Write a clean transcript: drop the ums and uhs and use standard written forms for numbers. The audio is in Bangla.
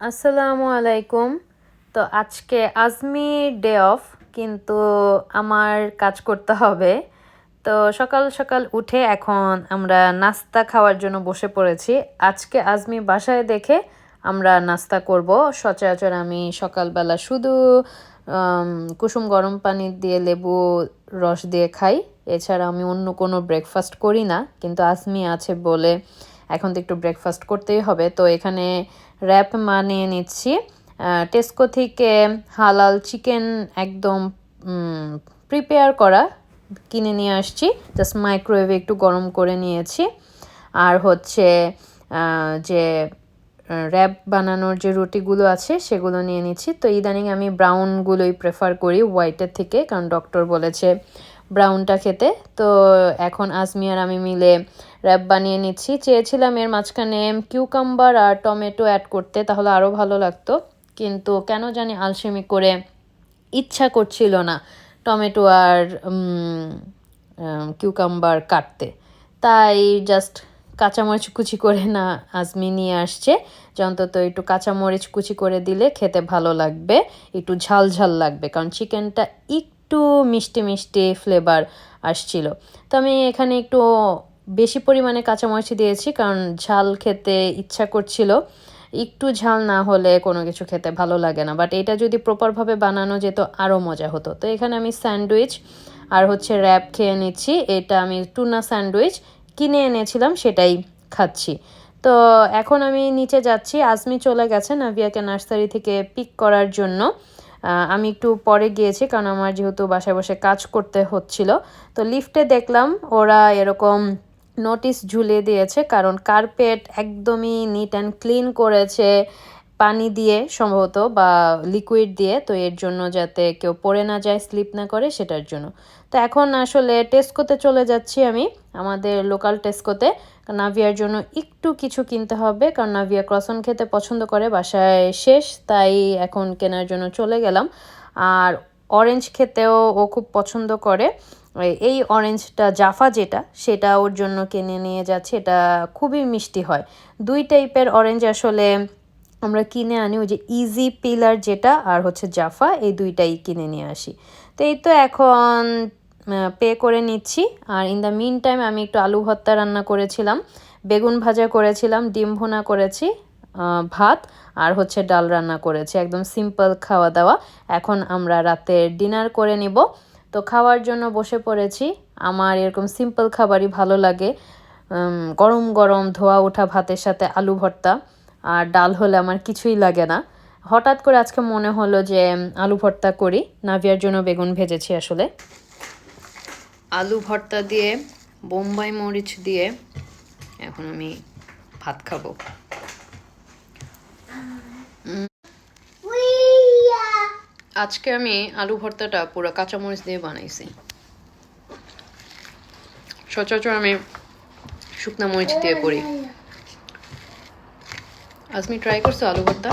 আসসালামু আলাইকুম। তো আজকে আজমির ডে অফ, কিন্তু আমার কাজ করতে হবে। তো সকাল সকাল উঠে এখন আমরা নাস্তা খাওয়ার জন্য বসে পড়েছি। আজকে আজমি বাসায় দেখে আমরা নাস্তা করব। সচরাচর আমি সকালবেলা শুধু আম, কুসুম গরম পানি দিয়ে লেবু রস দিয়ে খাই। এছাড়া আমি অন্য কোনো ব্রেকফাস্ট করি না, কিন্তু আজমি আছে বলে এখন তো একটু ব্রেকফাস্ট করতেই হবে। তো এখানে র্যাপ বানিয়ে নিচ্ছি। টেস্কো থেকে হালাল চিকেন একদম প্রিপেয়ার করা কিনে নিয়ে আসছি। জাস্ট মাইক্রোওয়েভে একটু গরম করে নিয়েছি। আর হচ্ছে যে র্যাপ বানানোর যে রুটিগুলো আছে সেগুলো নিয়ে নিচ্ছি। তো ইদানিং আমি ব্রাউনগুলোই প্রেফার করি হোয়াইটের থেকে, কারণ ডক্টর বলেছে ব্রাউনটা খেতে। তো এখন আজমি আর আমি মিলে র্যাপ বানিয়ে নিচ্ছি। চেয়েছিলাম এর মাঝখানে কিউকাম্বার আর টমেটো অ্যাড করতে, তাহলে আরও ভালো লাগতো, কিন্তু কেন জানি আলসেমি করে ইচ্ছা করছিল না টমেটো আর কিউকাম্বার কাটতে। তাই জাস্ট কাঁচামরিচ কুচি করে না আজমি নিয়ে আসছে, যে অন্তত একটু কাঁচামরিচ কুচি করে দিলে খেতে ভালো লাগবে, একটু ঝাল ঝাল লাগবে, কারণ চিকেনটা একটু মিষ্টি মিষ্টি ফ্লেভার আসছিল। তো আমি এখানে একটু বেশি পরিমাণে কাঁচামরিচ দিয়েছি, কারণ ঝাল খেতে ইচ্ছা করছিল। একটু ঝাল না হলে কোনো কিছু খেতে ভালো লাগে না, বাট এটা যদি প্রপারভাবে বানানো যেত আরও মজা হতো। তো এখানে আমি স্যান্ডউইচ আর হচ্ছে র্যাপ খেয়ে নিচ্ছি। এটা আমি টুনা স্যান্ডউইচ কিনে এনেছিলাম, সেটাই খাচ্ছি। তো এখন আমি নিচে যাচ্ছি। আজমি চলে গেছে নাভিয়াকে নার্সারি থেকে পিক করার জন্য। আমি একটু পরে গিয়েছি, কারণ আমার যেহেতু বাসায় বসে কাজ করতে হচ্ছিল। তো লিফটে দেখলাম ওরা এরকম নোটিশ ঝুলিয়ে দিয়েছে, কারণ কার্পেট একদমই নিট অ্যান্ড ক্লিন করেছে পানি দিয়ে সম্ভবত, বা লিকুইড দিয়ে। তো এর জন্য যাতে কেউ পড়ে না যায়, স্লিপ না করে, সেটার জন্য। তো এখন আসলে টেস্কোতে চলে যাচ্ছি আমি, আমাদের লোকাল টেস্কোতে। নাভিয়ার জন্য একটু কিছু কিনতে হবে, কারণ নাভিয়া ক্রসন খেতে পছন্দ করে, বাসায় শেষ, তাই এখন কেনার জন্য চলে গেলাম। আর অরেঞ্জ খেতেও ও খুব পছন্দ করে। এই অরেঞ্জটা জাফা যেটা, সেটা ওর জন্য কিনে নিয়ে যাচ্ছে। এটা খুবই মিষ্টি হয়। দুই টাইপের অরেঞ্জ আসলে আমরা কিনে আনি, ওই যে ইজি পিলার যেটা আর হচ্ছে জাফা, এই দুইটাই কিনে নিয়ে আসি। তো এই তো এখন পে করে নিচ্ছি। আর ইন দ্য মিন টাইম আমি একটু আলু ভর্তা রান্না করেছিলাম, বেগুন ভাজা করেছিলাম, ডিম ভুনা করেছি, ভাত আর হচ্ছে ডাল রান্না করেছি। একদম সিম্পল খাওয়া দাওয়া। এখন আমরা রাতে ডিনার করে নিব। তো খাওয়ার জন্য বসে পড়েছি। আমার এরকম সিম্পল খাবারই ভালো লাগে। গরম গরম ধোয়া ওঠা ভাতের সাথে আলু ভর্তা আর ডাল হলে আমার কিছুই লাগে না। হঠাৎ করে আজকে মনে হলো যে আলু ভর্তা করি। নাভিয়ার জন্য বেগুন ভেজেছি আসলে। আলু ভর্তা দিয়ে বোম্বাই মরিচ দিয়ে এখন আমি ভাত খাবো। আজকে আমি আলু ভর্তাটা পুরো কাঁচামরিচ দিয়ে বানাইছি। সচরাচর আমি শুকনা মরিচ দিয়ে করি। আজমি ট্রাই করছো আলু ভর্তা?